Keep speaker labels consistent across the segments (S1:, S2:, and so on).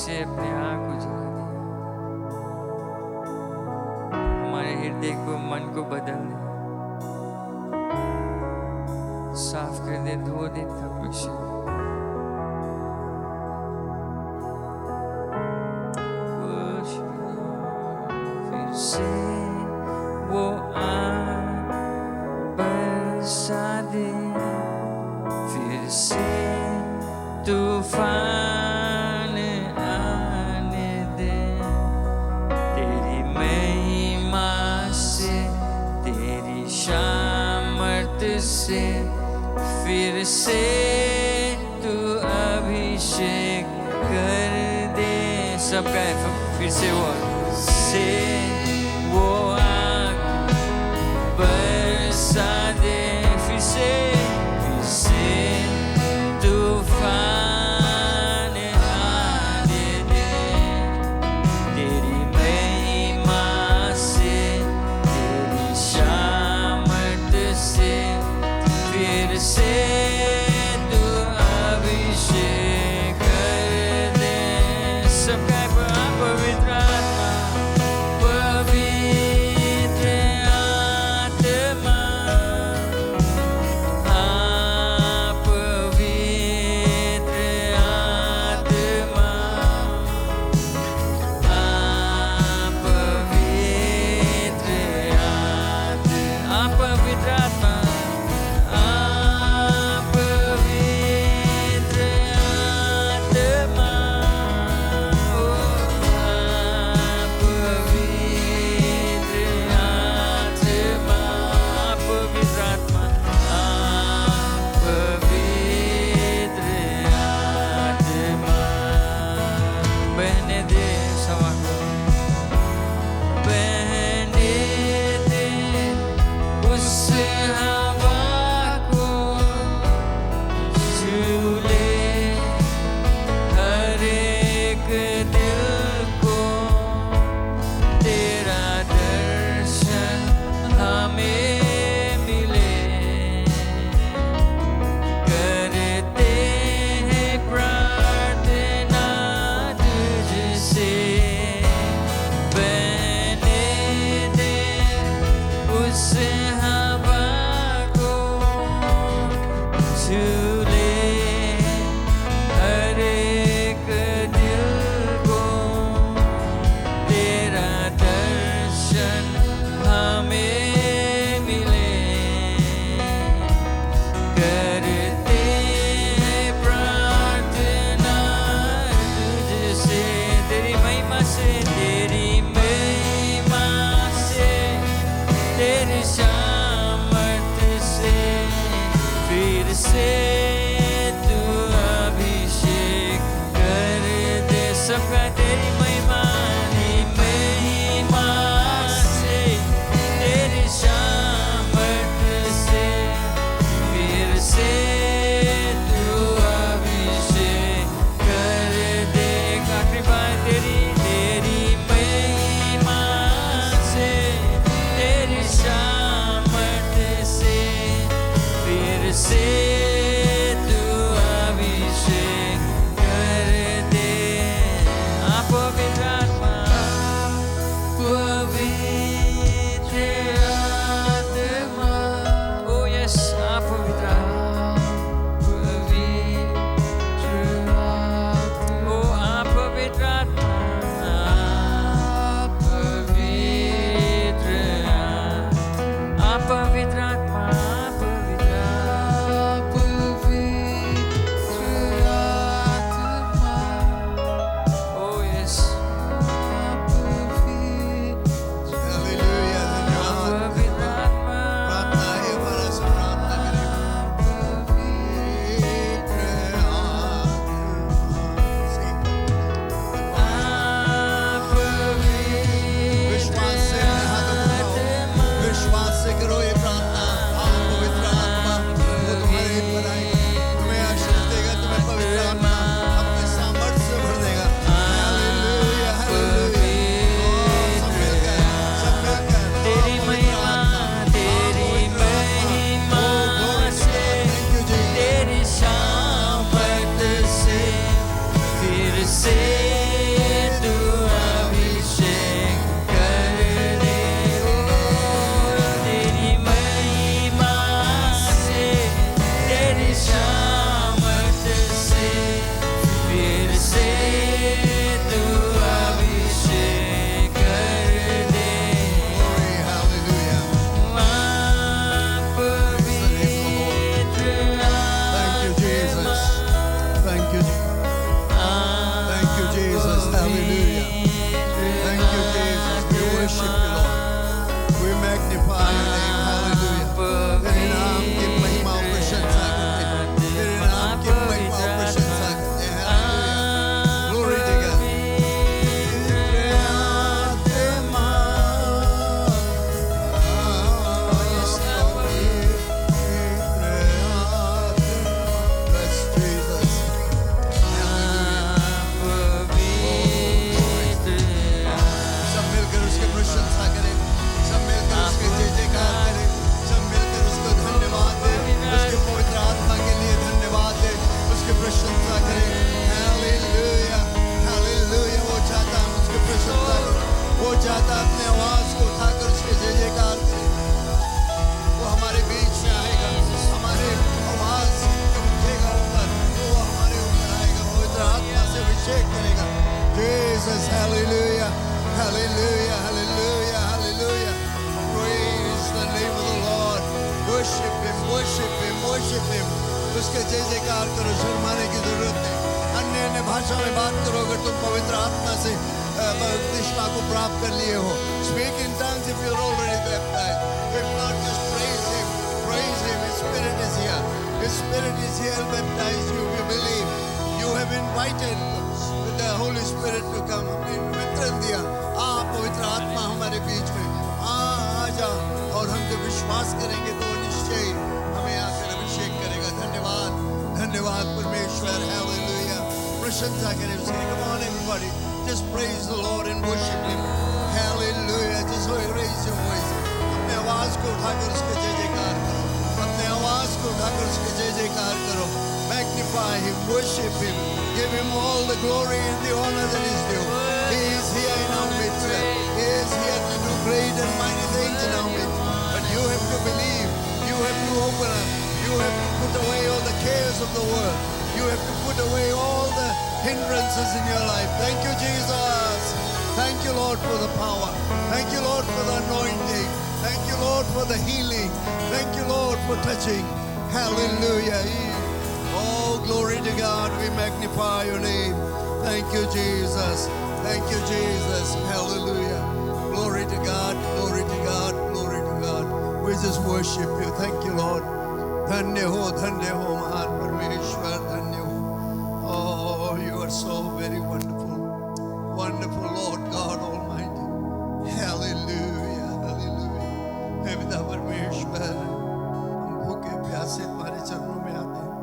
S1: से अपने आँख को जला दिया। हमारे हृदय को, मन को बदल दे, साफ कर दे, धो दे प्रभु यीशु। फिर से वो आग बरसा दे, फिर से तूफान आने दे, तेरी महिमा से, तेरी सामर्थ से, फिर से तू अभिषेक कर दे। सब गाए फिर से वो आग बरसा दे, फिर से तूफान आने दे, तेरी महिमा से, तेरी सामर्थ से, फिर से तू अभिषेक कर दे। सबका पवित्र आत्मा, पवित्र
S2: चाहता है अपने आवाज को उठाकर उसके जय जयकार करें। वो हमारे बीच में आएगा, हमारे आवाज उठेगा ऊपर, वो हमारे ऊपर आएगा, पवित्र आत्मा से अभिषेक करेगा। Jesus, hallelujah, hallelujah, hallelujah, hallelujah. Praise the name of the Lord. Worship Him, worship Him, worship Him. उसके जय जयकार करो, शर्माने की जरूरत नहीं। अन्य अन्य भाषा में बात करो अगर तुम पवित्र आत्मा से बपतिस्मा को प्राप्त कर लिए हो। Speak in tongues if you're already baptized. If not, just praise Him, praise Him. His Spirit is here. His Spirit is here to baptize you. You believe. You have invited the Holy Spirit to come. हमने निमंत्रण दिया, आ पवित्र आत्मा हमारे बीच में आ जा, और हम जब विश्वास करेंगे तो निश्चय हमें आकर अभिषेक करेगा। धन्यवाद, धन्यवाद परमेश्वर। हालेलुया, प्रशंसा करें उसकी। Come on everybody, just praise the Lord and worship Him. Hallelujah, just raise your voice. अपने आवाज को उठाकर उसके जय जयकार करो, अपने आवाज को उठाकर उसके जय जयकार करो। Magnify Him, worship Him, give Him all the glory and the honor that is due. He is here in our midst. He is here to do great and mighty things in our midst. But you have to believe, you have to open up, you have to put away all the cares of the world. You have to put away all the hindrances in your life. Thank you, Jesus. Thank you, Lord, for the power. Thank you, Lord, for the anointing. Thank you, Lord, for the healing. Thank you, Lord, for touching. Hallelujah. Oh, glory to God. We magnify your name. Thank you, Jesus. Thank you, Jesus. Hallelujah. Glory to God. Glory to God. Glory to God. We just worship you. Thank you, Lord. धन्य हो महान परमेश्वर, धन्य हो। Oh, you are so very wonderful. Wonderful Lord God Almighty. Hallelujah. Hallelujah. हे पिता परमेश्वर, हम भूखे प्यासे तुम्हारे चरणों में आते हैं।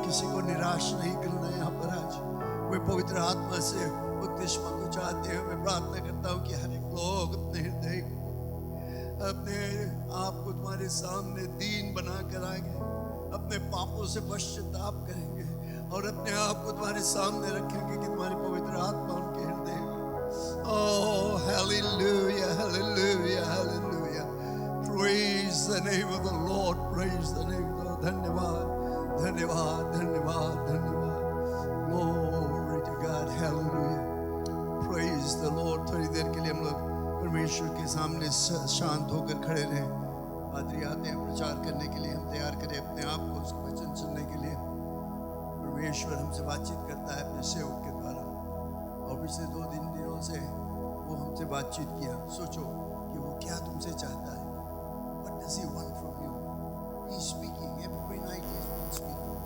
S2: किसी को निराश नहीं करना यहाँ पर आज। वे पवित्र आत्मा से बपतिस्मा को चाहते हैं। मैं प्रार्थना करता हूँ कि हर एक लोग अपने हृदय को, अपने आप को तुम्हारे सामने दीन बना कर आएंगे, अपने पापों से पश्चाताप करेंगे और अपने आप को तुम्हारे सामने रखेंगे कि तुम्हारी पवित्र आत्मा उनके हृदय में। Oh, hallelujah, hallelujah, hallelujah. Praise the name of the Lord. Praise the name of the Lord. धन्यवाद, धन्यवाद, धन्यवाद, धन्यवाद. Glory to God. Hallelujah. Praise the Lord. थोड़ी देर के लिए हम लोग परमेश्वर के सामने शांत होकर खड़े रहें। पादरी आते हैं प्रचार करने के लिए, हम तैयार करें अपने आप को उसके वचन सुनने के लिए। परमेश्वर हमसे बातचीत करता है अपने सेवक के द्वारा, और पिछले 2 दिनों से वो हमसे बातचीत किया। सोचो कि वो क्या तुमसे चाहता है। What does he want from you? He is speaking every night. He is speaking.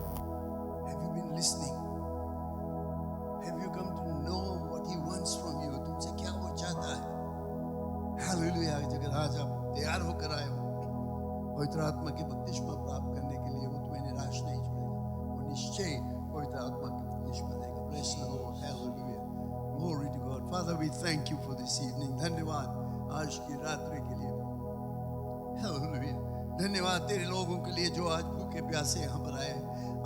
S2: Have you been listening? Have you come to know what he wants from you? तुमसे क्या वो चाहता है? हालेलुया। अगर आज आप तैयार होकर आए हो पवित्र आत्मा की बपतिस्मा प्राप्त करने के लिए, वो तुम्हें निराश नहीं छोड़ेगा, वो निश्चय पवित्र आत्मा की बपतिस्मा देगा। Bless the Lord. Hallelujah. Glory to God. Father, we thank you for this evening. धन्यवाद आज की रात्रि के लिए। Hallelujah. धन्यवाद तेरे लोगों के लिए जो आज भूखे प्यासे यहाँ पर आए,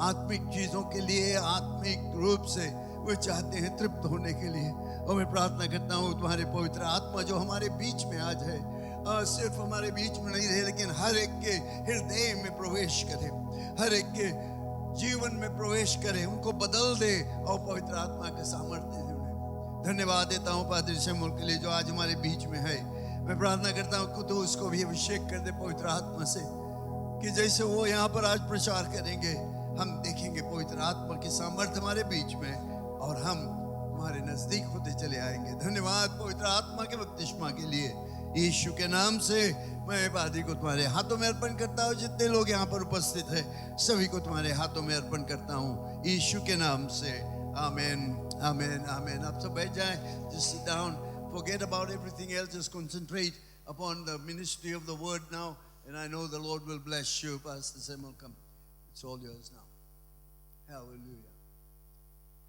S2: आत्मिक चीजों के लिए, आत्मिक रूप से वो चाहते हैं तृप्त होने के लिए। और मैं प्रार्थना करता हूँ तुम्हारे पवित्र आत्मा जो हमारे बीच में आज है, सिर्फ हमारे बीच में नहीं रहे, लेकिन हर एक के हृदय में प्रवेश करे, हर एक के जीवन में प्रवेश करे, उनको बदल दे और पवित्र आत्मा के सामर्थ्य दे उन्हें। धन्यवाद देता हूँ पादरी शमूल के लिए जो आज हमारे बीच में है। मैं प्रार्थना करता हूँ कि तू उसको भी अभिषेक कर दे पवित्र आत्मा से, कि जैसे वो यहाँ पर आज प्रचार करेंगे, हम देखेंगे पवित्र आत्मा की सामर्थ्य हमारे बीच में और हम तुम्हारे नजदीक होते चले आएंगे। धन्यवाद पवित्र आत्मा के बपतिस्मा के लिए। यीशु के नाम से मैं पादरी को तुम्हारे हाथों में अर्पण करता हूँ। जितने लोग यहाँ पर उपस्थित हैं सभी को तुम्हारे हाथों में अर्पण करता हूँ यीशु के नाम से। आमीन, आमीन, आमीन। आप सब बैठ जाएं, just sit down, forget about everything else, just concentrate upon the ministry of the word now, and I know the Lord will bless you. Pastor Samuel, come. It's all yours now. Hallelujah.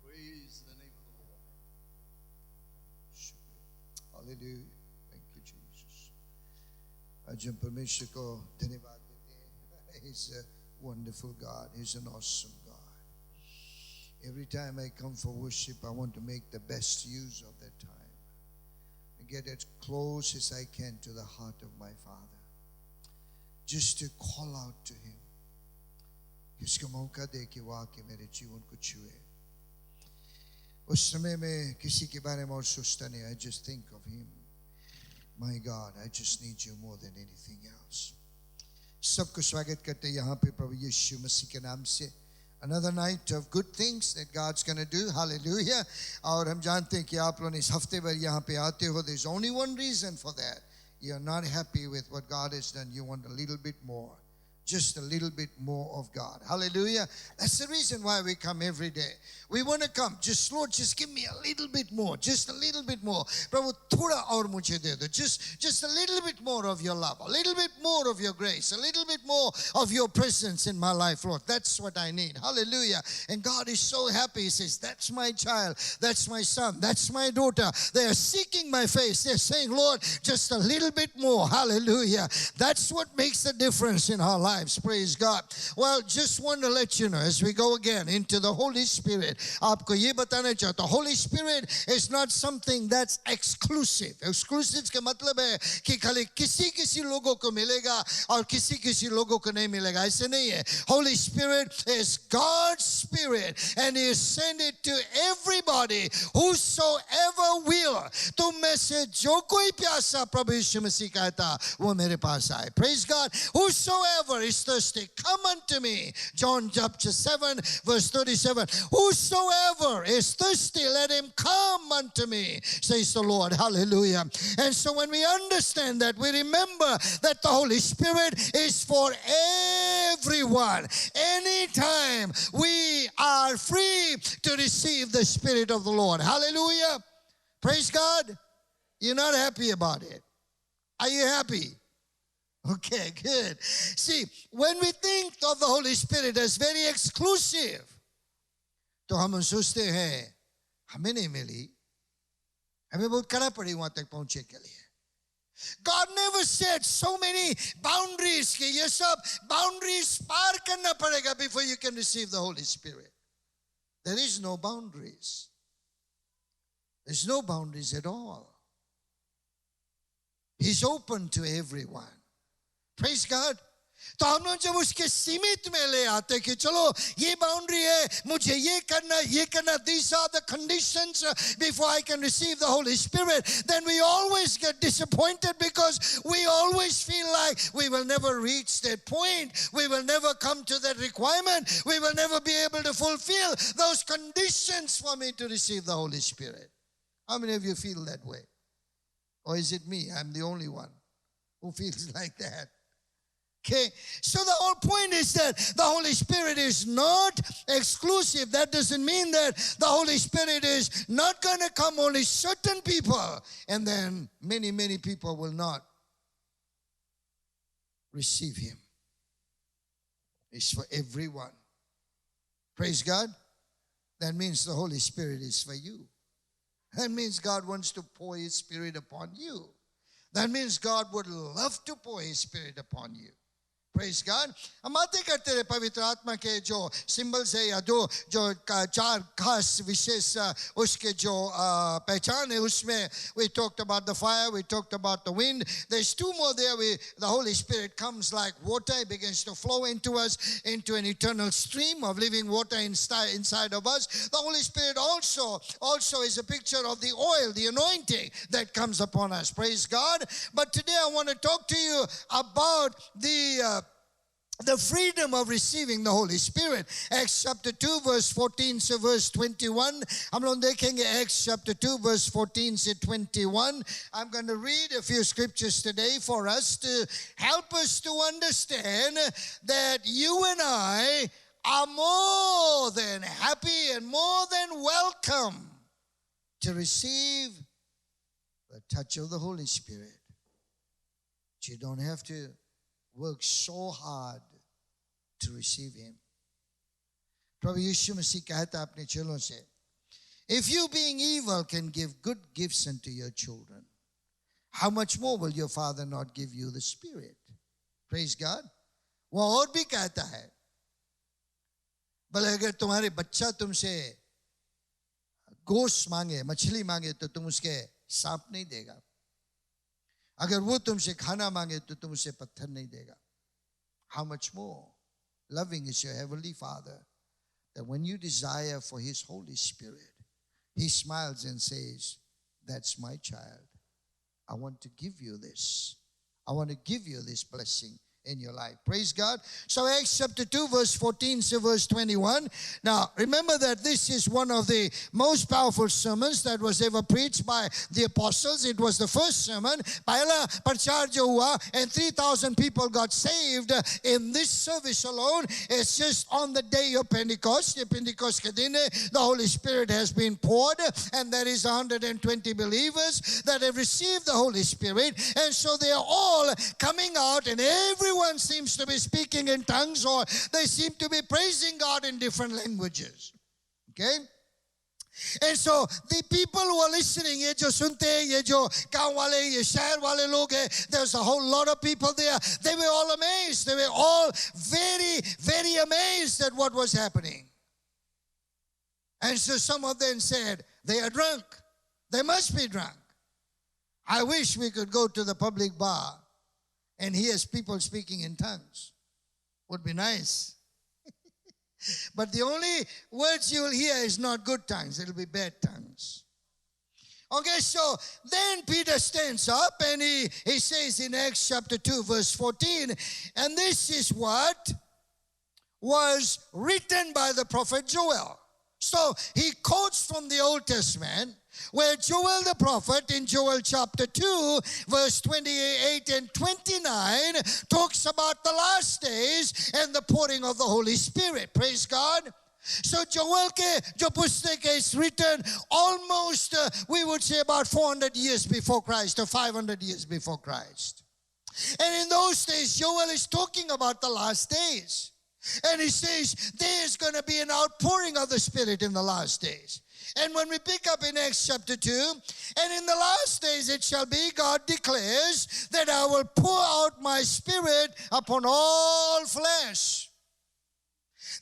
S2: Praise the name of the Lord. Hallelujah. Thank you, Jesus. आज हम परमेश्वर को धन्यवाद देते हैं। He's a wonderful God. He's an awesome God. Every time I come for worship, I want to make the best use of that time. get as close as I can to the heart of my Father, just to call out to Him. किसको मौका दे कि वो आके मेरे जीवन को छुए. उस समय में किसी के बारे में और सोचता नहीं. I just think of Him. My God, I just need you more than anything else. सबको स्वागत करते हैं यहाँ पे प्रभु यीशु मसीह के नाम से. Another night of good things that God's going to do. Hallelujah. और हम जानते हैं कि आप लोग इस हफ्ते भर यहाँ पे आते हो. There's only one reason for that. You're not happy with what God has done. You want a little bit more. Just a little bit more of God. Hallelujah. That's the reason why we come every day. We want to come. Just Lord, just give me a little bit more. Just a little bit more. Prabhu, thoda aur mujhe de do. Just a little bit more of your love. A little bit more of your grace. A little bit more of your presence in my life, Lord. That's what I need. Hallelujah. And God is so happy. He says, that's my child. That's my son. That's my daughter. They are seeking my face. They're saying, Lord, just a little bit more. Hallelujah. That's what makes the difference in our life. Praise God. Well, just want to let you know as we go again into the Holy Spirit. आपको ये बताना चाहता हूँ, Holy Spirit is not something that's exclusive. Exclusive का मतलब है कि खाली किसी लोगों को मिलेगा और किसी लोगों को नहीं मिलेगा. ऐसे नहीं है. Holy Spirit is God's Spirit and He has sent it to everybody whosoever will. तुम में से जो कोई प्यासा प्रभु यीशु मसीह कहता वो मेरे पास आए. Praise God. Whosoever is thirsty, come unto me. John chapter 7 verse 37. Whosoever is thirsty, let him come unto me, says the Lord. Hallelujah. And so when we understand that, we remember that the Holy Spirit is for everyone. Anytime we are free to receive the Spirit of the Lord. Hallelujah. Praise God. You're not happy about it. Are you happy? Okay, good. See, when we think of the Holy Spirit as very exclusive, तो हम सोचते हैं हमें नहीं मिली, हमें बहुत कड़ा पड़ी वहां तक पहुंचे के लिए. God never said so many boundaries कि ये सब boundaries पार करना पड़ेगा before you can receive the Holy Spirit. There is no boundaries. There's no boundaries at all. He's open to everyone. Praise God. तो हम लोग जब उसके सीमित में ले आते कि चलो ये बाउंड्री है, मुझे ये करना, these are the conditions before I can receive the Holy Spirit, then we always get disappointed because we always feel like we will never reach that point, we will never come to that requirement, we will never be able to fulfill those conditions for me to receive the Holy Spirit. How many of you feel that way? Or is it me? I'm the only one who feels like that. Okay, so the whole point is that the Holy Spirit is not exclusive. That doesn't mean that the Holy Spirit is not going to come only certain people and then many people will not receive Him. It's for everyone. Praise God. That means the Holy Spirit is for you. That means God wants to pour His Spirit upon you. That means God would love to pour His Spirit upon you. Praise God. हम बातें करते रहे पवित्र आत्मा के जो symbols है या जो चार खास विशेष उसके जो पहचान है उसमें we talked about the fire, we talked about the wind. There's two more there. The Holy Spirit comes like water, it begins to flow into us, into an eternal stream of living water inside of us. The Holy Spirit also is a picture of the oil, the anointing that comes upon us. Praise God. But today I want to talk to you about the freedom of receiving the Holy Spirit. Acts chapter 2 verse 14 से verse 21. हम लोग देखेंगे Acts chapter 2 verse 14 से 21. I'm going to read a few scriptures today for us to help us to understand that you and I are more than happy and more than welcome to receive the touch of the Holy Spirit. You don't have to work so hard to receive Him. Prabhu Yishu Masih कहता अपने चेलों से, if you being evil can give good gifts unto your children, how much more will your Father not give you the Spirit? Praise God. वो और भी कहता है, भले अगर तुम्हारे बच्चा तुमसे गोश्त मांगे, मछली मांगे तो तुम उसके सांप नहीं देगा. अगर वो तुमसे खाना मांगे तो तुम उसे पत्थर नहीं देगा. How much more loving is your heavenly Father that when you desire for His Holy Spirit, He smiles and says, "That's my child. I want to give you this. I want to give you this blessing in your life." Praise God. So Acts chapter 2 verse 14 to verse 21. Now remember that this is one of the most powerful sermons that was ever preached by the apostles. It was the first sermon. Pahla prachar jo hua and 3,000 people got saved in this service alone. It's just on the day of Pentecost. The Pentecost ke din the Holy Spirit has been poured, and there is 120 believers that have received the Holy Spirit, and so they are all coming out, and everyone seems to be speaking in tongues, or they seem to be praising God in different languages. Okay? And so the people who are listening, ye jo sunte, ye jo gaon wale, ye shahar wale log hai, there's a whole lot of people there. They were all amazed. They were all very, very amazed at what was happening. And so some of them said, "They are drunk. They must be drunk." I wish we could go to the public bar and hear people speaking in tongues. Would be nice. But the only words you'll hear is not good tongues. It'll be bad tongues. Okay, so then Peter stands up and he says in Acts chapter 2 verse 14, and this is what was written by the prophet Joel. So he quotes from the Old Testament, where Joel the prophet in Joel chapter 2 verse 28 and 29 talks about the last days and the pouring of the Holy Spirit. Praise God. So Joel ke jo pustak is written almost we would say about 400 years before Christ or 500 years before Christ. And in those days Joel is talking about the last days. And he says there's going to be an outpouring of the Spirit in the last days. And when we pick up in Acts chapter 2, and in the last days it shall be, God declares, that I will pour out my Spirit upon all flesh.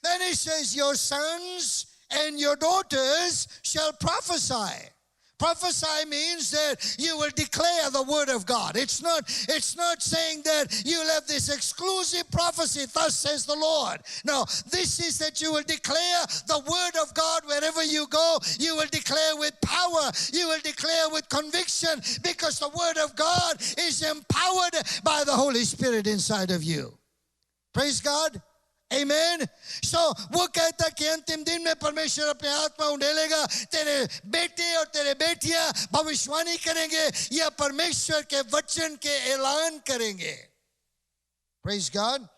S2: Then he says, your sons and your daughters shall prophesy. Prophesy means that you will declare the word of God. It's not saying that you'll have this exclusive prophecy, thus says the Lord. No, this is that you will declare the word of God wherever you go. You will declare with power. You will declare with conviction, because the word of God is empowered by the Holy Spirit inside of you. Praise God. Amen. So वो कहता कि अंतिम दिन में परमेश्वर अपने आत्मा उंडेलेगा, तेरे बेटे और तेरे बेटियां भविष्यवाणी करेंगे या परमेश्वर के वचन के ऐलान करेंगे. Praise God.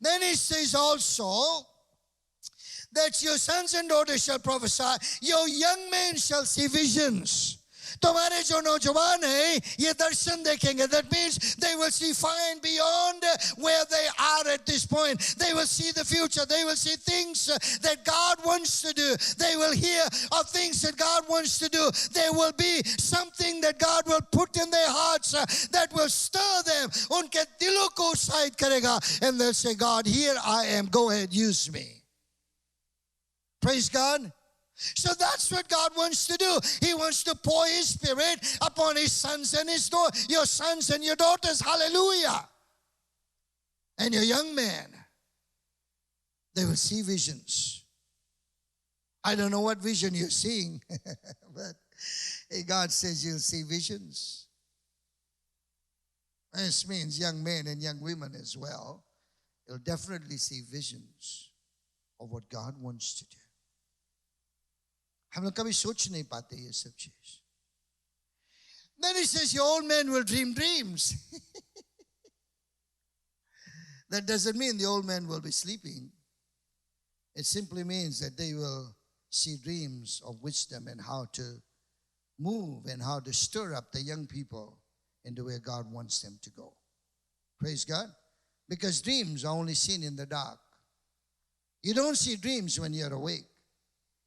S2: Then he says also that your sons and daughters shall prophesy, your young men shall see visions. तुम्हारे जो नौजवान हैं ये दर्शन देखेंगे. That means they will see far and beyond where they are at this point. They will see the future. They will see things that God wants to do. They will hear of things that God wants to do. There will be something that God will put in their hearts that will stir them. उनके दिलों को उत्साहित करेगा. And they'll say, God, here I am. Go ahead, use me. Praise God. So that's what God wants to do. He wants to pour His Spirit upon His sons and His daughters, your sons and your daughters. Hallelujah. And your young men, they will see visions. I don't know what vision you're seeing, but God says you'll see visions. And this means young men and young women as well. You'll definitely see visions of what God wants to do. हम लोग कभी सोच नहीं पाते ये सब चीज. Then he says your old men will dream dreams. That doesn't mean the old men will be sleeping. It simply means that they will see dreams of wisdom and how to move and how to stir up the young people into where God wants them to go. Praise God. Because dreams are only seen in the dark. You don't see dreams when you're awake.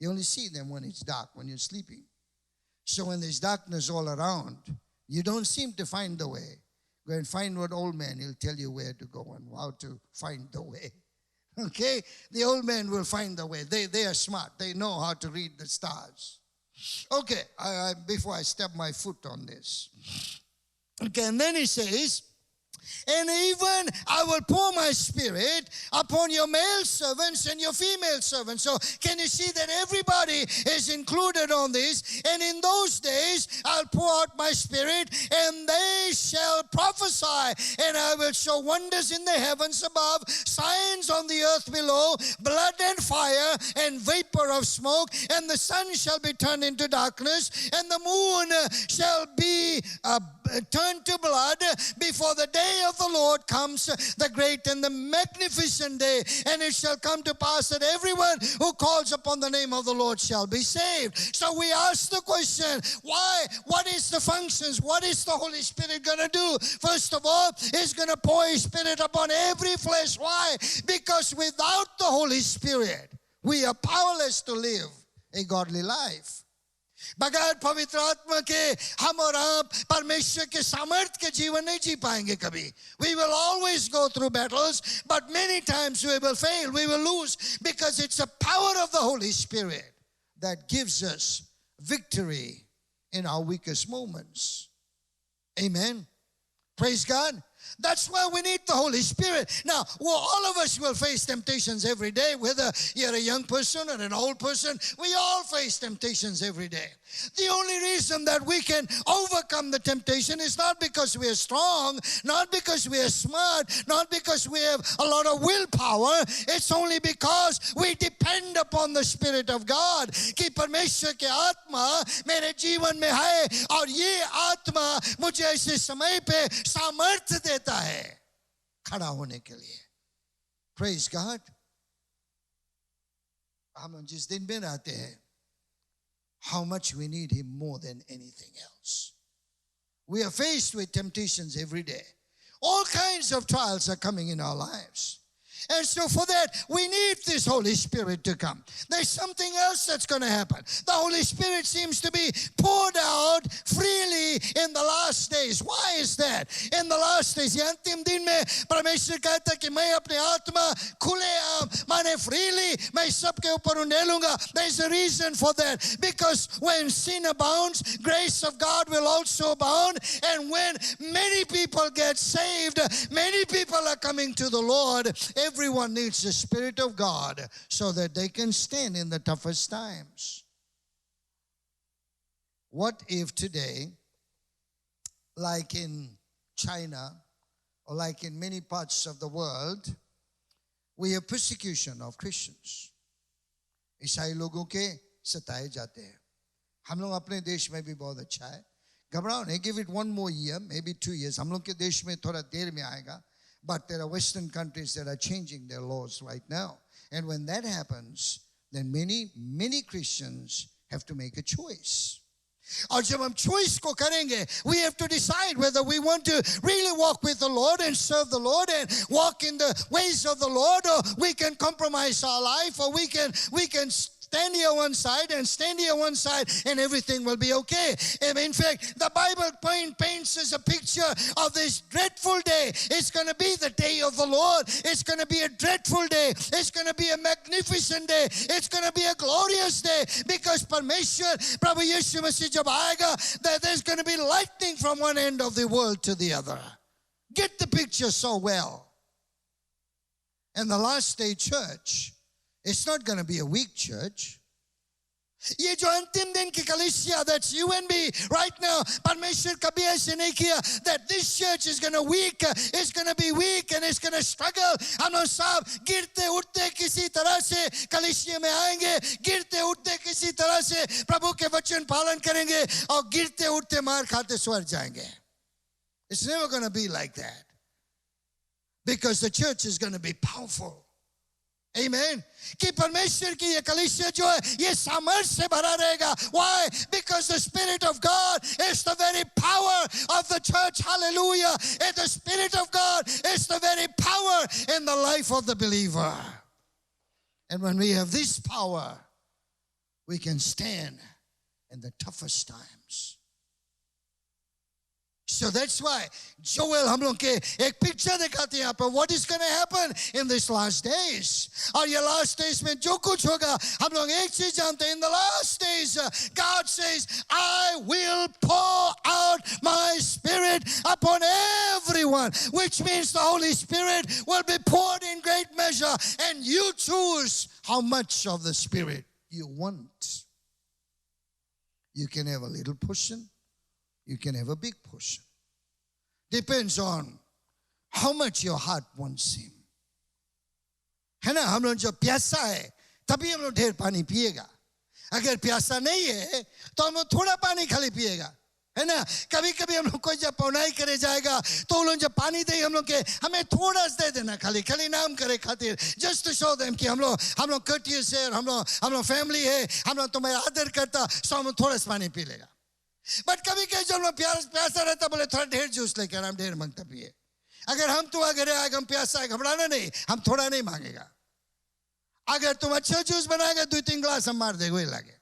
S2: You only see them when it's dark, when you're sleeping. So when there's darkness all around, you don't seem to find the way. Go and find what old man, he'll tell you where to go and how to find the way. Okay? The old man will find the way. They are smart. They know how to read the stars. Okay, before I step my foot on this.
S3: Okay, and then he says, and even I will pour my spirit upon your male servants and your female servants. So can you see that everybody is included on this? And in those days I'll pour out my spirit, and they shall prophesy, and I will show wonders in the heavens above, signs on the earth below, blood and fire and vapor of smoke, and the sun shall be turned into darkness, and the moon shall be turned to blood before the day of the Lord comes, the great and the magnificent day. And it shall come to pass that everyone who calls upon the name of the Lord shall be saved. So we ask the question, why? What is the functions? What is the Holy Spirit going to do? First of all, He's going to pour His Spirit upon every flesh. Why? Because without the Holy Spirit, we are powerless to live a godly life. बगैर पवित्र आत्मा के हम और आप परमेश्वर के सामर्थ के जीवन नहीं जी पाएंगे कभी. We will always go through battles, but many times we will fail, we will lose, because it's the power of the Holy Spirit that gives us victory in our weakest moments. Amen. Praise God. That's why we need the Holy Spirit. Now, all of us will face temptations every day, whether you're a young person or an old person. We all face temptations every day. The only reason that we can overcome the temptation is not because we are strong, not because we are smart, not because we have a lot of willpower. It's only because we depend upon the Spirit of God. कि परमेश्वर के आत्मा मेरे जीवन में है, और ये आत्मा मुझे ऐसे समय पे सामर्थ्य देता है खड़ा होने के लिए. Praise God. हम जिस दिन में रहते हैं, how much we need Him more than anything else. We are faced with temptations every day. All kinds of trials are coming in our lives. And so for that, we need this Holy Spirit to come. There's something else that's going to happen. The Holy Spirit seems to be poured out freely in the last days. Why is that? In the last days, ये अंतिम दिन में परमेश्वर कहता है कि मैं अपने आत्मा खुलेआम माने freely मैं सबके ऊपर उंडेलूंगा. There's a reason for that. Because when sin abounds, grace of God will also abound. And when many people get saved, many people are coming to the Lord. Everyone needs the Spirit of God so that they can stand in the toughest times. What if today, like in China or like in many parts of the world, we have persecution of Christians? ईसाई लोगों के सताए जाते हैं. हम लोग अपने देश में भी बहुत अच्छा है. घबराओ नहीं. Give it one more year, maybe 2 years. हम लोग के देश में थोड़ा देर में आएगा. But there are Western countries that are changing their laws right now. And when that happens, then many Christians have to make a choice. और जब हम choice को करेंगे, we have to decide whether we want to really walk with the Lord and serve the Lord and walk in the ways of the Lord, or we can compromise our life, or we can stand here one side and stand here one side, and everything will be okay. And in fact, the Bible paints us a picture of this dreadful day. It's going to be the day of the Lord. It's going to be a dreadful day. It's going to be a magnificent day. It's going to be a glorious day, because Parmeshwar, Prabhu Yeshu Masih jab aayega, that there's going to be lightning from one end of the world to the other. Get the picture so well. And the last day church, it's not going to be a weak church. ये जो अंतिम दिन की कलीसिया, that's you and me right now, परमेश्वर कभी ऐसे नहीं किया that this church is going to be weak and it's going to struggle. हम लोग सब गिरते उठते किसी तरह से कलीसिया में आएंगे, गिरते उठते किसी तरह से प्रभु के वचन पालन करेंगे, और गिरते उठते मार खाते स्वर्ग जाएंगे. It's never going to be like that, because the church is going to be powerful. Amen. कि परमेश्वर की ये कलीसिया जो है ये सामर्थ से भरा रहेगा. Why? Because the Spirit of God is the very power of the church. Hallelujah. And the Spirit of God is the very power in the life of the believer. And when we have this power, we can stand in the toughest times. So that's why Joel हम लोग के एक picture दिखाते हैं यहाँ पर what is going to happen in this last days. और ये last days में जो कुछ होगा हम लोग एक चीज जानते हैं. In the last days God says I will pour out my spirit upon everyone, which means the Holy Spirit will be poured in great measure, and you choose how much of the Spirit you want. You can have a little portion, you can have a big portion. Depends on how much your heart wants Him. है ना, हम लोग जब प्यासा है तभी हम लोग ढेर पानी पिएगा. अगर प्यासा नहीं है तो हम लोग थोड़ा पानी खाली पिएगा, है ना. कभी कभी हम लोग कोई जब पौनाई करे जाएगा तो उन लोग जब पानी दे हम लोग के हमें थोड़ा सा दे देना, खाली खाली नाम करे खातिर, just to show them कि हम लोग courteous है, हम लोग family है, हम लोग तुम्हें आदर करता, सो हम थोड़ा सा पानी पी लेगा. बट कभी कभी जब लोग प्यासा रहता बोले थोड़ा ढेर जूस लेकर हम ढेर मांगता पिए. अगर हम तो अगर आएगा हम प्यासा है घबराना नहीं, हम थोड़ा नहीं मांगेगा. अगर तुम अच्छा जूस बनाएगा 2-3 ग्लास हम मार देगा, वही लगे.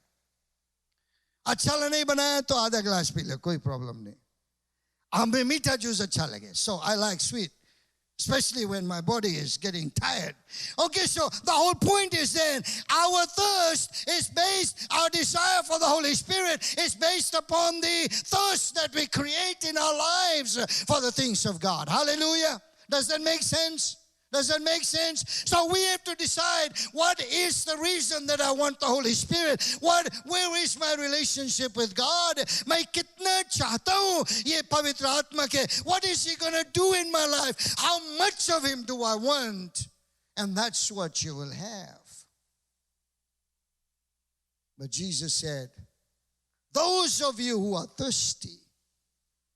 S3: अच्छा नहीं बनाया तो आधा ग्लास पी ले, कोई प्रॉब्लम नहीं. हमें मीठा जूस अच्छा लगे. So I like sweet, especially when my body is getting tired. Okay, so the whole point is then our thirst is based, our desire for the Holy Spirit is based upon the thirst that we create in our lives for the things of God. Hallelujah. Does that make sense? Does that make sense? So we have to decide what is the reason that I want the Holy Spirit. Where is my relationship with God? मैं कितना चाहता हूँ ये पवित्र आत्मा के. What is He going to do in my life? How much of Him do I want? And that's what you will have. But Jesus said, those of you who are thirsty,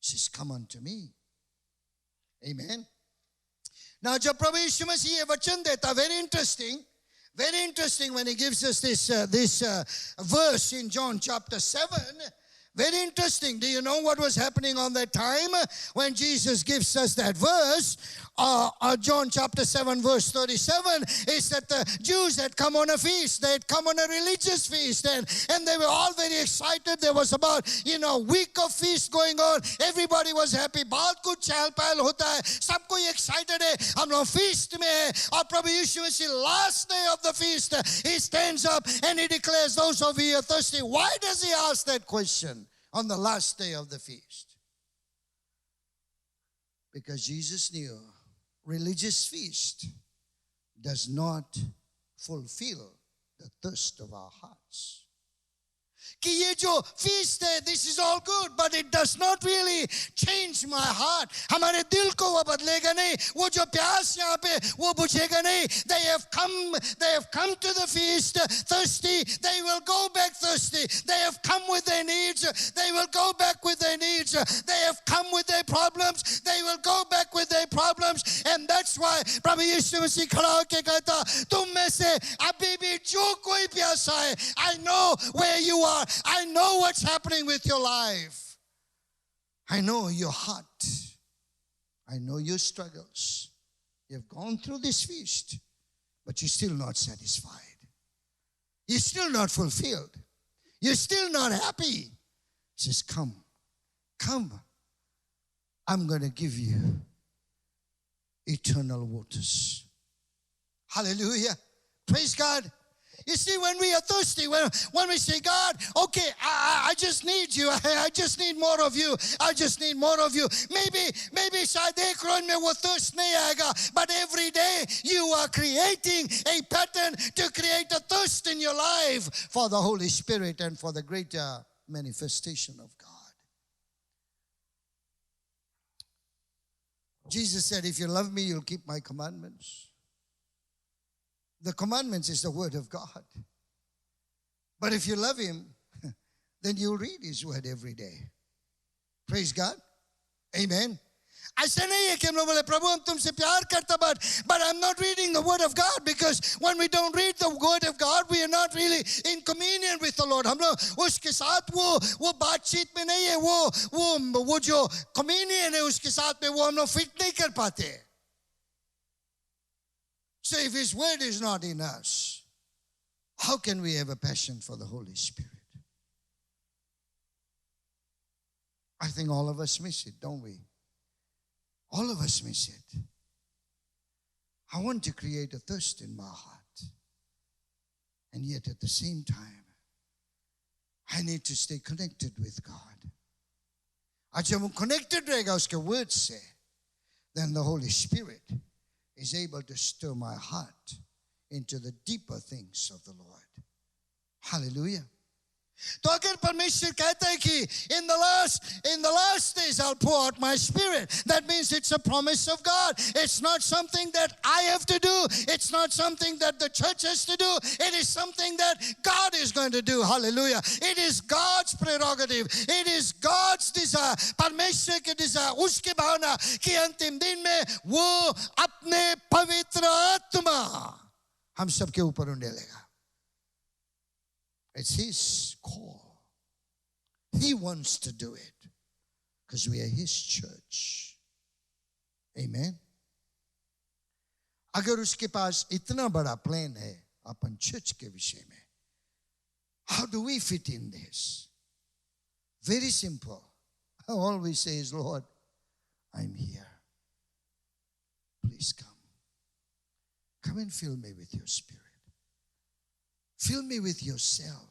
S3: says, come unto me. Amen. Now, जब प्रभु यीशु मसीह ये वचन देता, very interesting when He gives us this verse in John chapter 7. Very interesting. Do you know what was happening on that time when Jesus gives us that verse? John chapter 7 verse 37 is that the Jews had come on a feast. They had come on a religious feast, and they were all very excited. There was about week of feast going on. Everybody was happy. बहुत कुछ चहल पहल होता है, सब कोई excited है. हम लोग feast में है. और प्रभु यीशु मसीह last day of the feast, He stands up and He declares, those of you who are thirsty. Why does He ask that question on the last day of the feast? Because Jesus knew religious feast does not fulfill the thirst of our hearts. कि ये जो feast है, this is all good, but it does not really change my heart. हमारे दिल को वो बदलेगा नहीं. वो जो प्यास यहाँ पे वो बुझेगा नहीं. They have come to the feast thirsty. They will go back thirsty. They have come with their needs. They will go back with their needs. They have come with their problems. They will go back with their problems. And that's why प्रभु यीशु मसीह खड़ा होके कहता, तुम में से अभी भी जो कोई प्यासा है, I know where you are. I know what's happening with your life. I know your heart. I know your struggles. You've gone through this feast, but you're still not satisfied. You're still not fulfilled. You're still not happy. He says, come. I'm going to give you eternal waters. Hallelujah. Praise God. You see, when we are thirsty, when we say, God, okay, I just need you. I just need more of you. I just need more of you. Maybe शायद एक रोज में वो thirst नहीं आएगा, but every day you are creating a pattern to create a thirst in your life for the Holy Spirit and for the greater manifestation of God. Jesus said, if you love me, you'll keep my commandments. The commandments is the word of God. But if you love Him, then you'll read His word every day. Praise God. Amen. ऐसा नहीं है कि हम लोग बोले प्रभु हम तुमसे प्यार करता, but I'm not reading the word of God, because when we don't read the word of God, we are not really in communion with the Lord. हम लोग उसके साथ वो बातचीत में नहीं है, वो जो communion है उसके साथ में वो हम लोग fit नहीं कर पाते. So if His word is not in us, how can we have a passion for the Holy Spirit? I think all of us miss it, don't we? All of us miss it. I want to create a thirst in my heart. And yet at the same time, I need to stay connected with God. आज जब हम connected रहेगा उसके word से, then the Holy Spirit is able to stir my heart into the deeper things of the Lord. Hallelujah. तो अगर परमेश्वर कहता है कि in the last days I'll pour out my spirit, that means it's a promise of God. It's not something that I have to do. It's not something that the church has to do. It is something that God is going to do. Hallelujah. It is God's prerogative. It is God's desire. परमेश्वर के desire, उसकी भावना कि अंतिम दिन में वो अपने पवित्र आत्मा हम सबके ऊपर उंडेलेगा. It's His call. He wants to do it because we are His church. Amen. अगर उसके पास इतना बड़ा प्लान है अपन चर्च के विषय में, how do we fit in this? Very simple. All we say is, Lord, I'm here. Please come. Come and fill me with your spirit. Fill me with yourself.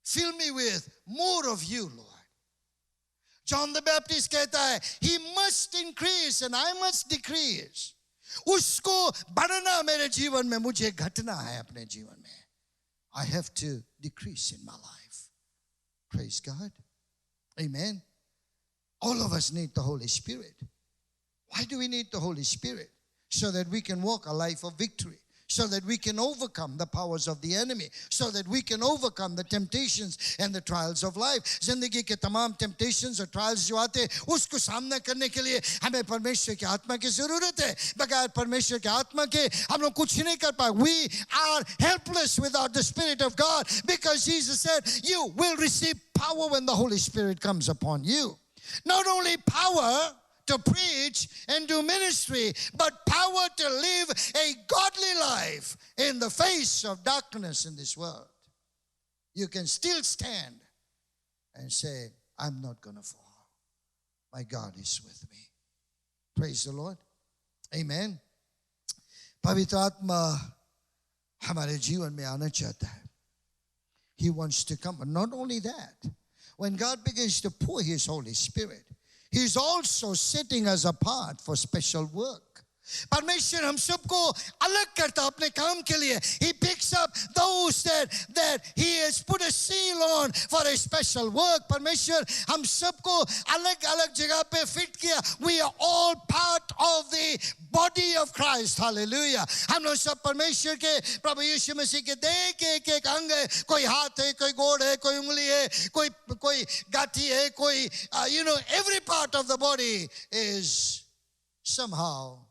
S3: Fill me with more of you, Lord. John the Baptist कहता है, he must increase and I must decrease. उसको बढ़ना मेरे जीवन में, मुझे घटना है अपने जीवन में. I have to decrease in my life. Praise God. Amen. All of us need the Holy Spirit. Why do we need the Holy Spirit? So that we can walk a life of victory. So that we can overcome the powers of the enemy. So that we can overcome the temptations and the trials of life. जिंदगी के तमाम temptations और trials जो आते हैं, उसको सामना करने के लिए हमें परमेश्वर की आत्मा की जरूरत है. बगैर परमेश्वर की आत्मा के हम लोग कुछ नहीं कर पाए. We are helpless without the Spirit of God, because Jesus said, you will receive power when the Holy Spirit comes upon you. Not only power to preach and do ministry, but power to live a godly life in the face of darkness in this world. You can still stand and say, I'm not going to fall. My God is with me. Praise the Lord. Amen. पवित्र आत्मा हमारे जीवन में आना चाहता है. He wants to come. But not only that, when God begins to pour His Holy Spirit, He's also setting us apart for special work. परमेश्वर हम सबको अलग करता अपने काम के लिए. He picks up those that He has put a seal on for a special work. परमेश्वर हम सबको अलग-अलग जगह पे फिट किया. We are all part of the body of Christ. Hallelujah. हम लोग सब परमेश्वर के प्रभु यीशु मसीह के देह के एक अंग है. कोई हाथ है, कोई गोड़ है, कोई उंगली है, कोई गाठी है, कोई every part of the body is somehow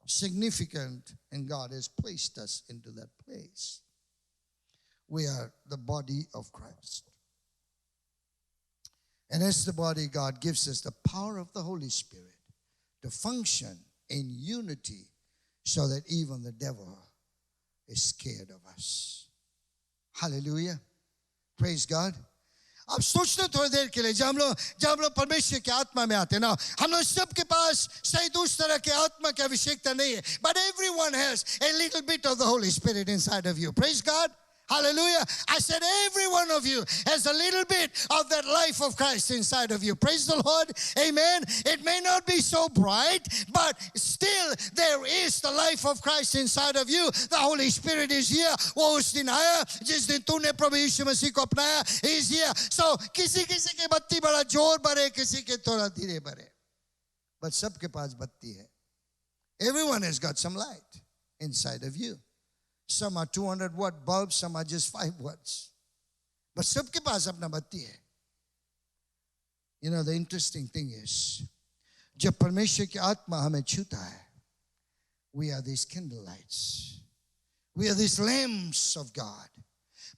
S3: significant, and God has placed us into that place. We are the body of Christ. And as the body, God gives us the power of the Holy Spirit to function in unity so that even the devil is scared of us. Hallelujah. Praise God. अब सोचते थोड़ी देर के लिए, जब हम लोग परमेश्वर की आत्मा में आते हैं ना, हम लोग सबके पास शायद उस तरह के आत्मा की आवश्यकता नहीं है. But everyone has a little bit of the Holy Spirit inside of you. Praise God. Hallelujah. I said every one of you has a little bit of that life of Christ inside of you. Praise the Lord. Amen. It may not be so bright, but still there is the life of Christ inside of you. The Holy Spirit is here. वो उस दिन आया जिस दिन तूने प्रभु यीशु मसीह को अपनाया. He is here. So किसी के बत्ती बड़ा जोर बरे, किसी के थोड़ा धीरे बरे, but सबके पास बत्ती है. Everyone has got some light inside of you. Some are 200 watt bulbs, some are just 5 watts. But सबके पास अपना बत्ती है. The interesting thing is, जब परमेश्वर की आत्मा हमें छूता है, we are these candle lights. We are these lamps of God.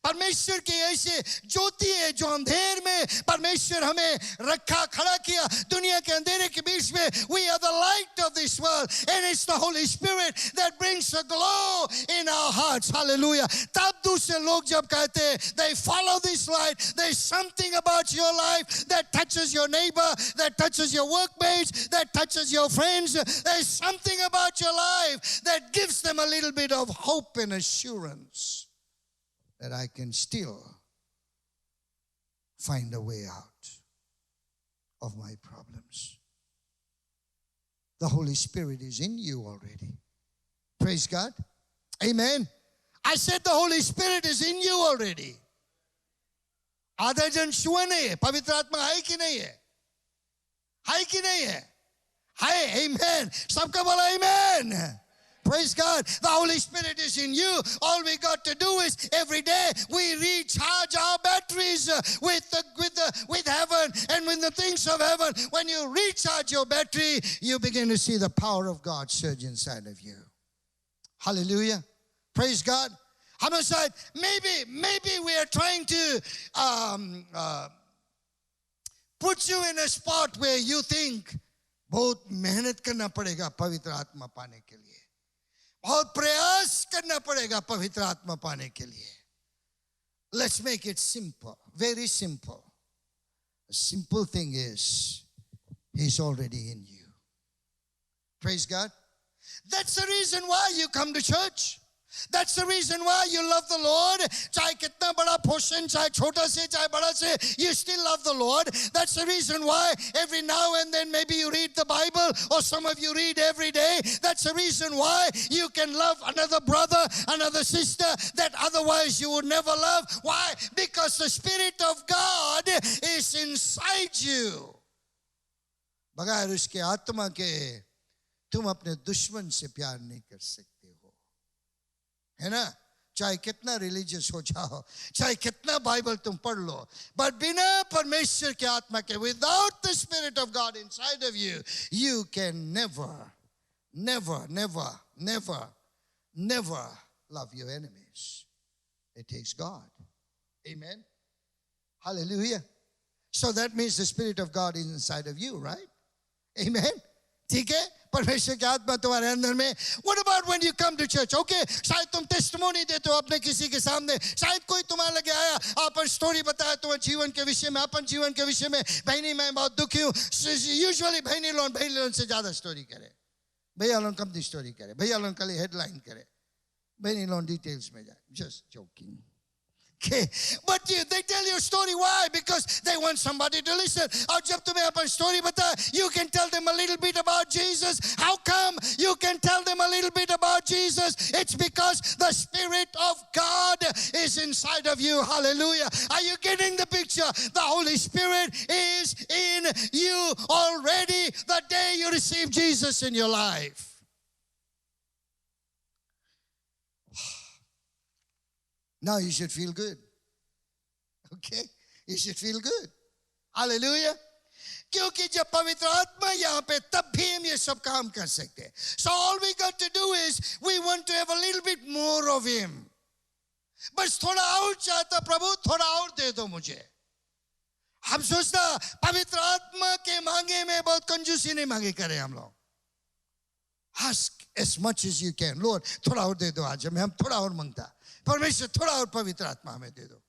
S3: परमेश्वर की ऐसे ज्योति है जो अंधेर में परमेश्वर हमें रखा खड़ा किया दुनिया के अंधेरे के बीच में. We are the light of the this world, and it's the Holy Spirit that brings a glow in our hearts. Hallelujah. तब दूसरे लोग जब कहते हैं, they follow this light, there's something about your life that touches your neighbor, that touches your workmates, that touches your friends. There's something about your life that gives them a little bit of hope and assurance that I can still find a way out of my problems. The Holy Spirit is in you already. Praise God. Amen. I said the Holy Spirit is in you already. आधा जन छुआ नहीं है, पवित्र आत्मा है कि नहीं है? है कि नहीं है? है. Amen. सबका बोला amen. Praise God. The Holy Spirit is in you. All we got to do is every day we recharge our batteries with heaven and with the things of heaven. When you recharge your battery, you begin to see the power of God surge inside of you. Hallelujah. Praise God. Homicide. Maybe we are trying to put you in a spot where you think बहुत मेहनत करना पड़ेगा पवित्र आत्मा पाने के लिए, बहुत प्रयास करना पड़ेगा पवित्र आत्मा पाने के लिए. Let's make it simple, very simple. The simple thing is, He's already in you. Praise God. That's the reason why you come to church. That's the reason why you love the Lord. चाहे कितना बड़ा portion, चाहे छोटा से, चाहे बड़ा से, you still love the Lord. That's the reason why every now and then maybe you read the Bible, or some of you read every day. That's the reason why you can love another brother, another sister that otherwise you would never love. Why? Because the Spirit of God is inside you. बगैर उसके आत्मा के तुम अपने दुश्मन से प्यार नहीं कर सकते हो, है ना? चाहे कितना रिलीजियस हो जाओ, चाहे कितना बाइबल तुम पढ़ लो, but बिना परमेश्वर के आत्मा के, without the Spirit of God inside of you, you can never love your enemies. It takes God. Amen. Hallelujah. So that means the Spirit of God is inside of you, right? Amen. ठीक है, परमेश्वर की आत्मा तुम्हारे अंदर में. What about when you come to church? Okay, शायद तुम टेस्टिमोनी देते हो अपने किसी के सामने, शायद कोई तुम्हारे लगे आया, अपन स्टोरी बताया तुम्हारे जीवन के विषय में, अपन जीवन के विषय में, बहनी मैं बहुत दुखी हूँ. Usually बहनी लोन से ज्यादा स्टोरी करे, भैया लोन कम दी स्टोरी करे, भैया लोन खाली हेडलाइन करे, बहनी लोन डिटेल्स में जाए. Just joking. Okay. But they tell you a story. Why? Because they want somebody to listen. और जब तुम्हें अपन story बताए, you can tell them a little bit about Jesus. How come you can tell them a little bit about Jesus? It's because the Spirit of God is inside of you. Hallelujah. Are you getting the picture? The Holy Spirit is in you already the day you receive Jesus in your life. Now you should feel good. Okay? You should feel good. Hallelujah. क्योंकि जब पवित्र आत्मा यहाँ पे, तब भी हम ये सब काम कर सकते हैं. So all we got to do is we want to have a little bit more of Him. बस थोड़ा और चाहता प्रभु, थोड़ा और दे दो मुझे. हम सोचता पवित्र आत्मा के मांगे में बहुत कंजूसी नहीं मांगे करें हम लोग. Ask as much as you can. Lord, थोड़ा और दे दो आज, हम थोड़ा और मांगता. परमेश्वर थोड़ा और पवित्र आत्मा हमें दे दो.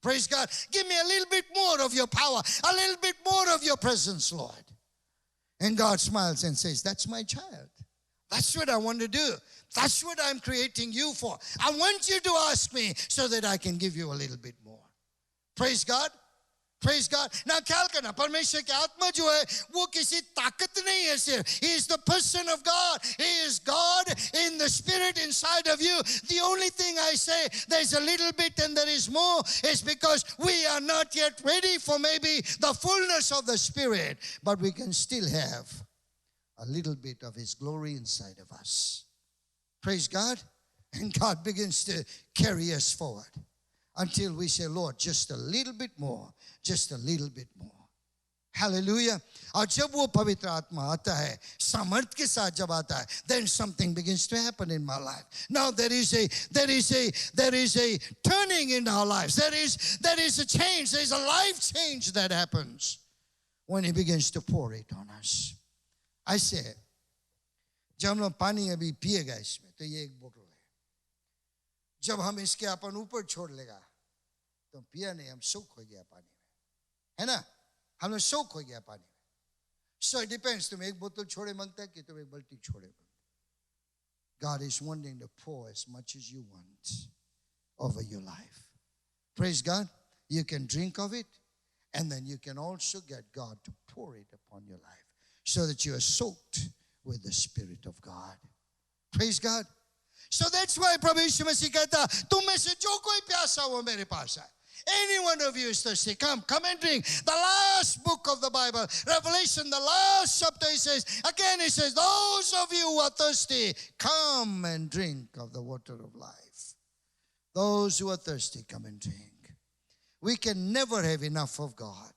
S3: Praise God. Give me a little bit more of your power, a little bit more of your presence, Lord. And God smiles and says, that's my child. That's what I want to do. That's what I'm creating you for. I want you to ask me so that I can give you a little bit more. Praise God. Praise God. Now ख्याल करना, परमेश्वर की आत्मा जो है वो किसी ताकत नहीं है सिर्फ. He is the person of God. He is God in the Spirit inside of you. The only thing I say there's a little bit and there is more is because we are not yet ready for maybe the fullness of the Spirit, but we can still have a little bit of His glory inside of us. Praise God. And God begins to carry us forward until we say, Lord, just a little bit more, just a little bit more. Hallelujah. और जब वो पवित्र आत्मा आता है, सामर्थ के साथ जब आता है, then something begins to happen in my life. Now there is a turning in our lives. There is a change. There is a life change that happens when He begins to pour it on us. I say, जब हम लोग पानी अभी पिएगा इसमें तो ये एक बोतल है, जब हम इसके अपन ऊपर छोड़ लेगा तो पिया नहीं, हम सोख हो गया पानी में, है ना, हम लोग सोख हो गया पानी में. So it depends, तुम एक बोतल छोड़े मांगता है कि तुम एक बाल्टी छोड़े मांगता. God is wanting to pour as much as you want over your life. Praise God. You can drink of it, and then you can also get God to pour it upon your life so that you are soaked with the Spirit of God. Praise God. So that's why Prabhu Yishu Masih कहता, तुम में से जो कोई प्यासा हो मेरे पास आए. Any one of you is thirsty, come and drink. The last book of the Bible, Revelation, the last chapter, he says, those of you who are thirsty, come and drink of the water of life. Those who are thirsty, come and drink. We can never have enough of God.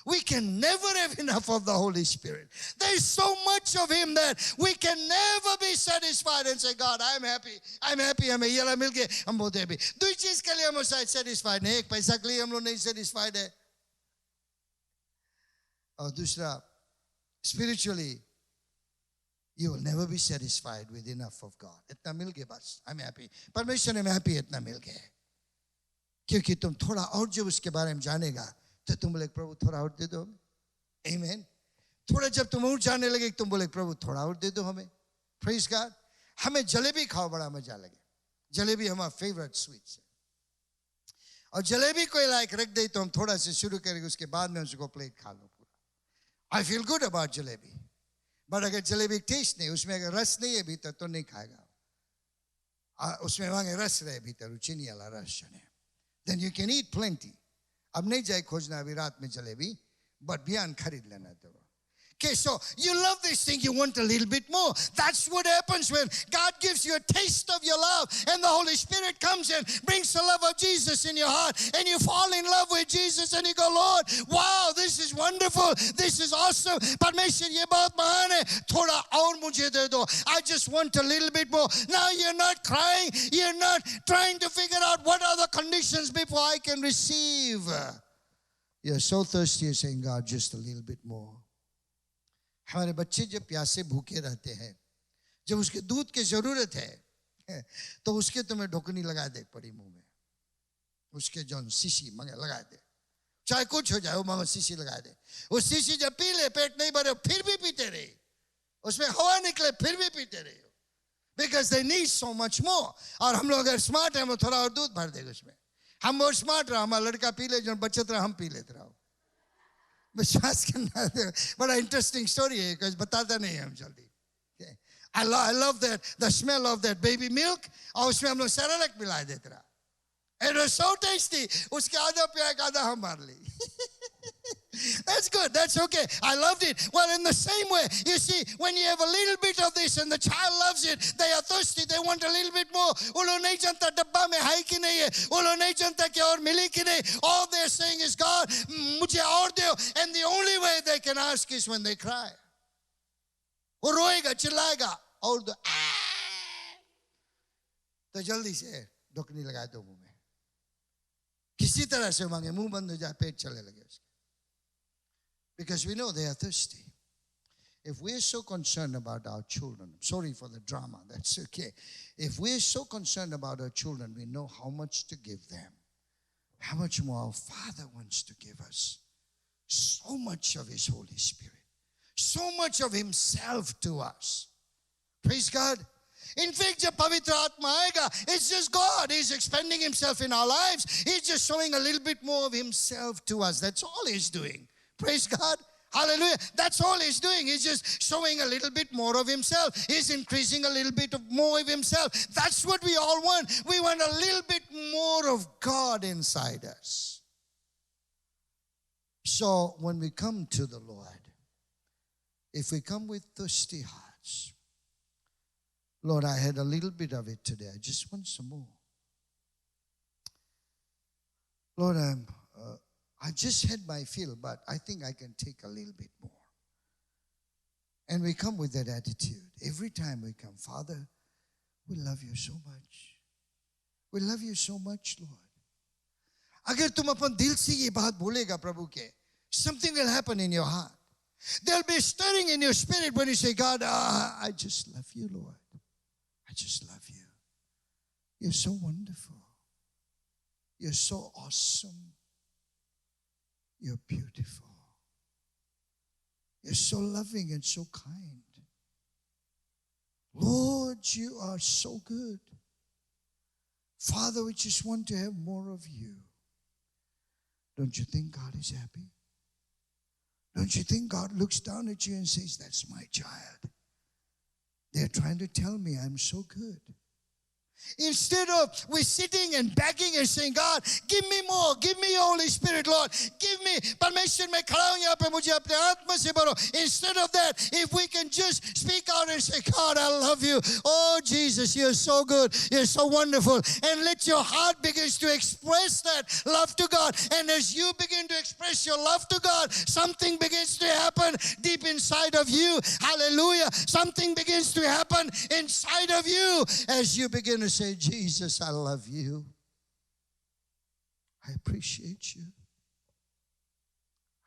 S3: We can never have enough of the Holy Spirit. There's so much of Him that we can never be satisfied and say, God, I'm happy, हमें ये वाला मिल गया, हम बहुत happy. दो चीज के लिए हम शायद satisfied नहीं, एक पैसा के लिए हम लोग नहीं satisfied है, और दूसरा, spiritually, you will never be satisfied with enough of God. इतना मिल गया बस, I'm happy. परमेश्वर ने मैं happy इतना मिल गया, क्योंकि तुम थोड़ा और जब उसके बारे में जानेगा तो तुम बोले प्रभु थोड़ा और दे दो हमें. Amen. थोड़ा जब तुम और जानने लगे तुम बोले प्रभु थोड़ा और दे दो हमें. Praise God. हमें जलेबी खाओ बड़ा मजा लगे. जलेबी हमारा फेवरेट स्वीट्स है, और जलेबी कोई लाइक रख दे तो हम थोड़ा से शुरू करेंगे, उसके बाद में उसको प्लेट खा लो पूरा. I feel good about jalebi, but अगर जलेबी टेस्ट नहीं, उसमें अगर रस नहीं है भीतर तो नहीं खाएगा. उसमें मांगे रस रहे भीतर, चीनी वाला रस है, then you can eat plenty. अब नहीं जाए खोजना अभी रात में जलेबी, बट बियान खरीद लेना. तो okay, so you love this thing, you want a little bit more. That's what happens when God gives you a taste of your love, and the Holy Spirit comes and brings the love of Jesus in your heart, and you fall in love with Jesus, and you go, Lord, wow, this is wonderful, this is awesome. परमेश्वर ये बहुत महान है, थोड़ा और मुझे दे दो. I just want a little bit more. Now you're not crying, you're not trying to figure out what are the conditions before I can receive. You're so thirsty, you're saying, God, just a little bit more. हमारे बच्चे जब प्यासे भूखे रहते हैं, जब उसके दूध की जरूरत है तो उसके तुम्हें ढोकनी लगा दे पड़ी मुंह में, उसके जो शीशी मंगे लगा दे, चाहे कुछ हो जाए वो मामा शीशी लगा दे. वो शीशी जब पी ले पेट नहीं भरे फिर भी पीते रहे, उसमें हवा निकले फिर भी पीते रहे, because they need so much more. और हम लोग अगर स्मार्ट हैं वो थोड़ा और दूध भर देगा उसमें. हम बहुत स्मार्ट रहा, हमारा लड़का पी ले जो बचत रहा हम पी लेते रहो. विश्वास करना बड़ा इंटरेस्टिंग स्टोरी है, because बताता नहीं हम जल्दी. I love that, the smell of that baby milk, और उसमें हम लोग सेरेलैक मिला देते रहा. It was so tasty. उसके आधा पिया आधा हम मार ली. That's good, that's okay. I loved it. Well, in the same way, you see, when you have a little bit of this and the child loves it, they are thirsty, they want a little bit more. वो लोग नहीं जानता डब्बा में है कि नहीं है, वो लोग नहीं जानता कि और मिली कि नहीं. All they're saying is, God, मुझे और दो. And the only way they can ask is when they cry. वो रोएगा चिल्लाएगा और दो, तो जल्दी से ढोकनी लगा दो मुंह में, किसी तरह से मांगे, मुंह बंद हो जाए, पेट चले लगे उसके. Because we know they are thirsty. If we're so concerned about our children, sorry for the drama, that's okay. If we're so concerned about our children, we know how much to give them. How much more our Father wants to give us. So much of His Holy Spirit. So much of Himself to us. Praise God. In fact, जब पवित्र आत्मा आएगा, it's just God. He's expanding Himself in our lives. He's just showing a little bit more of Himself to us. That's all He's doing. Praise God. Hallelujah. That's all He's doing. He's just showing a little bit more of Himself. He's increasing a little bit more of Himself. That's what we all want. We want a little bit more of God inside us. So when we come to the Lord, if we come with thirsty hearts, Lord, I had a little bit of it today. I just want some more. Lord, I just had my fill, but I think I can take a little bit more. And we come with that attitude. Every time we come, Father, we love you so much. We love you so much, Lord. अगर तुम अपन दिल से ये बात बोलेगा प्रभु के, something will happen in your heart. There'll be stirring in your spirit when you say, God, I just love you, Lord. I just love you. You're so wonderful. You're so awesome. You're beautiful. You're so loving and so kind. Lord, you are so good. Father, we just want to have more of you. Don't you think God is happy? Don't you think God looks down at you and says, that's my child. They're trying to tell me I'm so good. Instead of we're sitting and begging and saying, God, give me more, give me your Holy Spirit, Lord, give me, परमेश्वर मैं खड़ा हूँ यहाँ पे मुझे अपने आत्मा से भरो. Instead of that, if we can just speak out and say, God, I love you. Oh, Jesus, you're so good. You're so wonderful. And let your heart begin to express that love to God. And as you begin to express your love to God, something begins to happen deep inside of you. Hallelujah. Something begins to happen inside of you as you begin to say, Jesus, I love you. I appreciate you.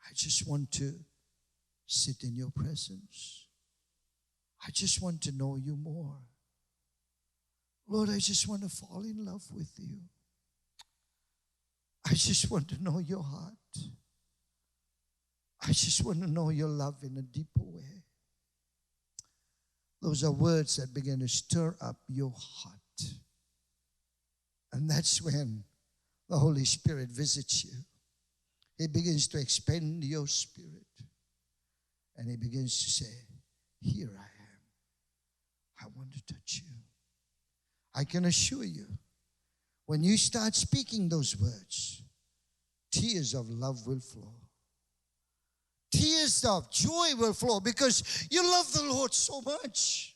S3: I just want to sit in your presence. I just want to know you more. Lord, I just want to fall in love with you. I just want to know your heart. I just want to know your love in a deeper way. Those are words that begin to stir up your heart. And that's when the Holy Spirit visits you. He begins to expand your spirit. And he begins to say, here I am. I want to touch you. I can assure you, when you start speaking those words, tears of love will flow. Tears of joy will flow because you love the Lord so much.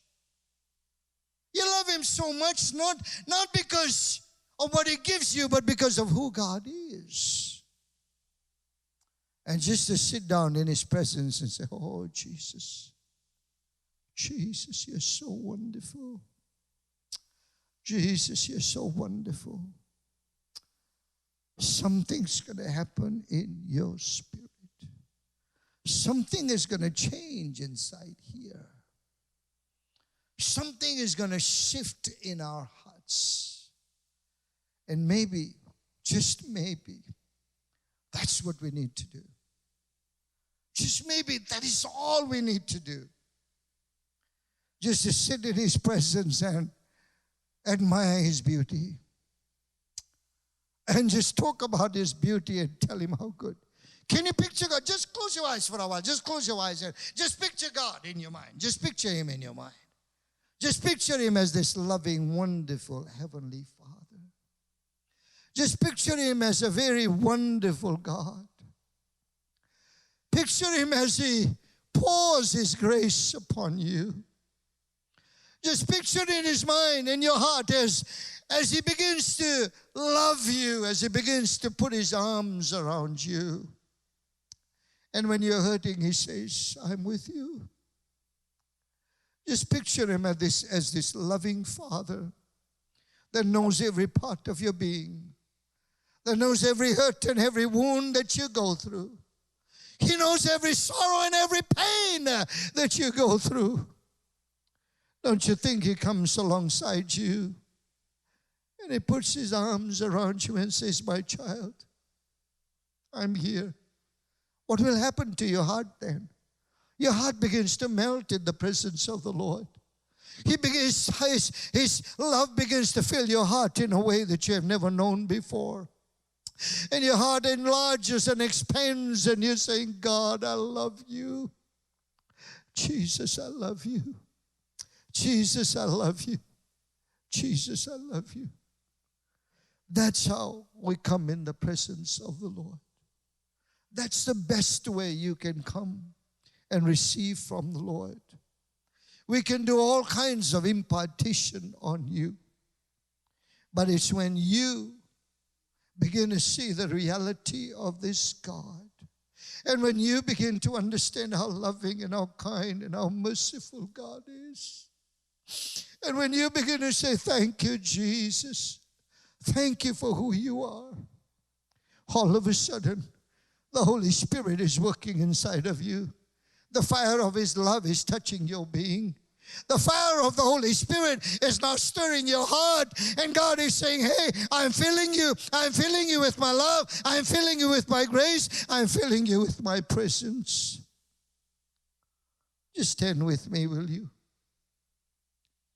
S3: You love him so much, not because of what he gives you, but because of who God is. And just to sit down in his presence and say, oh, Jesus, Jesus, you're so wonderful. Jesus, you're so wonderful. Something's going to happen in your spirit. Something is going to change inside here. Something is going to shift in our hearts. And maybe, just maybe, that's what we need to do. Just maybe that is all we need to do. Just to sit in his presence and admire his beauty. And just talk about his beauty and tell him how good. Can you picture God? Just close your eyes for a while. Just close your eyes and just picture God in your mind. Just picture him in your mind. Just picture him as this loving, wonderful Heavenly Father. Just picture him as a very wonderful God. Picture him as he pours his grace upon you. Just picture it in his mind, in your heart, as he begins to love you, as he begins to put his arms around you. And when you're hurting, he says, I'm with you. Just picture him as this loving Father that knows every part of your being, that knows every hurt and every wound that you go through. He knows every sorrow and every pain that you go through. Don't you think he comes alongside you and he puts his arms around you and says, my child, I'm here. What will happen to your heart then? Your heart begins to melt in the presence of the Lord. His love begins to fill your heart in a way that you have never known before. And your heart enlarges and expands and you're saying, God, I love you. Jesus, I love you. Jesus, I love you. Jesus, I love you. That's how we come in the presence of the Lord. That's the best way you can come and receive from the Lord. We can do all kinds of impartation on you. But it's when you begin to see the reality of this God. And when you begin to understand how loving and how kind and how merciful God is. And when you begin to say, thank you, Jesus. Thank you for who you are. All of a sudden, the Holy Spirit is working inside of you. The fire of His love is touching your being. The fire of the Holy Spirit is now stirring your heart. And God is saying, hey, I'm filling you. I'm filling you with my love. I'm filling you with my grace. I'm filling you with my presence. Just stand with me, will you?